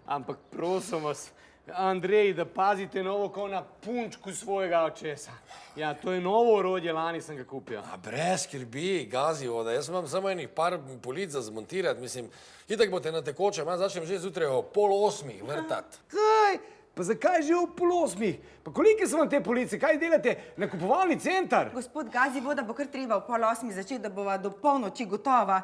Ampak prosim vas, Andrej, da pazite novo ko na punčku svojega očesa. Ja, to je novo orodje, lani sem ga kupil. A brez skrbi, gazi voda. Jaz imam samo enih par polic za zmontirati, mislim. Itak boste na tekočem, jaz začnem že zjutraj o 7:30 vrtati. Kaj? Pa zakaj že ob 7:30? Pa kolike so vam te police? Kaj delate? Nakupovalni center? Gospod Gazivoda bo kar treba v 7:30 začeti, da bova do polnoči gotova.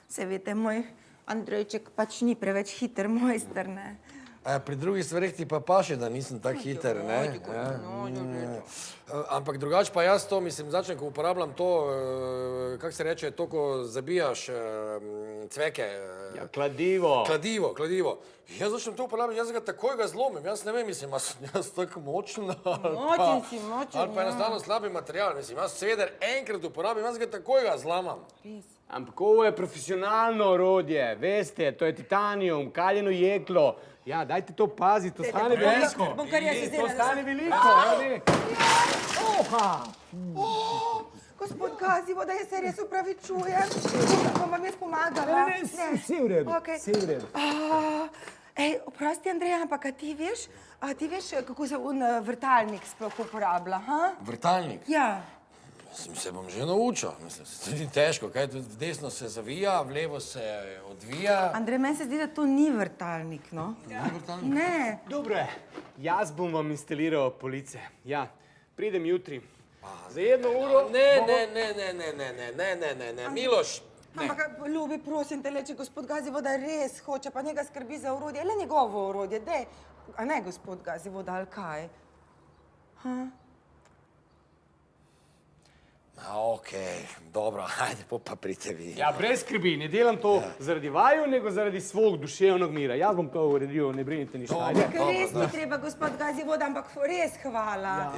Se veste, moj Andrejček pač ni preveč hiter mojster, ne? Pri drugih stvareh ti pa paše, da nisem tak hiter, ne? Ampak drugače pa jaz to, mislim, začnem, ko uporabljam to, kako se reče, to, ko zabijaš cveke. Ja, kladivo. Kladivo. Jaz začnem to uporabljati, jaz ga takoj ga zlomim, jaz ne vem, mislim, jaz tako močen. Močen si, močen, ali pa enostavno slabi material, mislim, jaz sveder enkrat uporabim, jaz ga takoj ga zlamam. Ampak ovo je profesionalno orodje, veste, to je titanium, kaljeno jeklo. Ja, dajte to paziti, to stane veliko. Bom kar jaz To vzela. stane veliko, ne? Oha! Gospod Gazivoda, jaz se res upravičujem. Bom vam jaz pomagala. Ne, vse v redu, vse v redu. Ej, oprosti, Andrej, ampak a ti veš, kako se vrtalnik sploh uporablja, ha? Vrtalnik? Ja. Mislim, se bom že naučil, mislim, se tudi težko, kaj v desno se zavija, v levo se odvija. Andrej, meni se zdi, da to ni vrtalnik, no? Ni vrtalnik? Ne. Dobro je, jaz bom vam instaliral police. Ja, pridem jutri. Za 1 uro... Ne, Miloš. Ampak, ljubi, prosim te, če gospod Gazivoda res hoče, pa njega skrbi za orodje, le njegovo orodje, dej. A ne gospod Gazivoda, ali kaj? Okej, dobro, ajde, pa pridite vi. Ja, brez skrbi, ne delam to zaradi vaju, nego zaradi svog duševnog mira. Jaz bom to uredil, ne brinite ništa. Ajde. Ker res ni treba, gospod Gazivoda, ampak res hvala.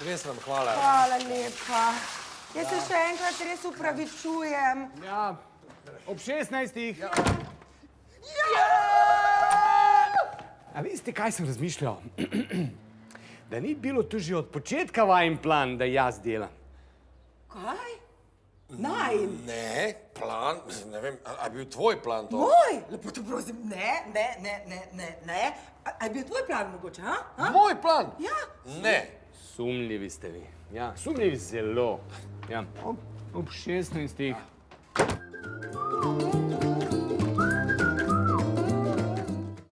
Res vam hvala. Hvala lepa. Jaz se še enkrat res upravičujem. Ja, ob 16. A veste, kaj sem razmišljal? Da ni bilo tu že od početka vajen plan, da jaz delam. Kaj? Najn? Ne, plan, mislim, ne vem, a je bil tvoj plan to? Moj? Lepo te prosim, ne. A je bil tvoj plan mogoče, ha? Moj plan? Ja. Ne. Sumljivi ste vi. Ja, sumljivi zelo. Ja, ob 16.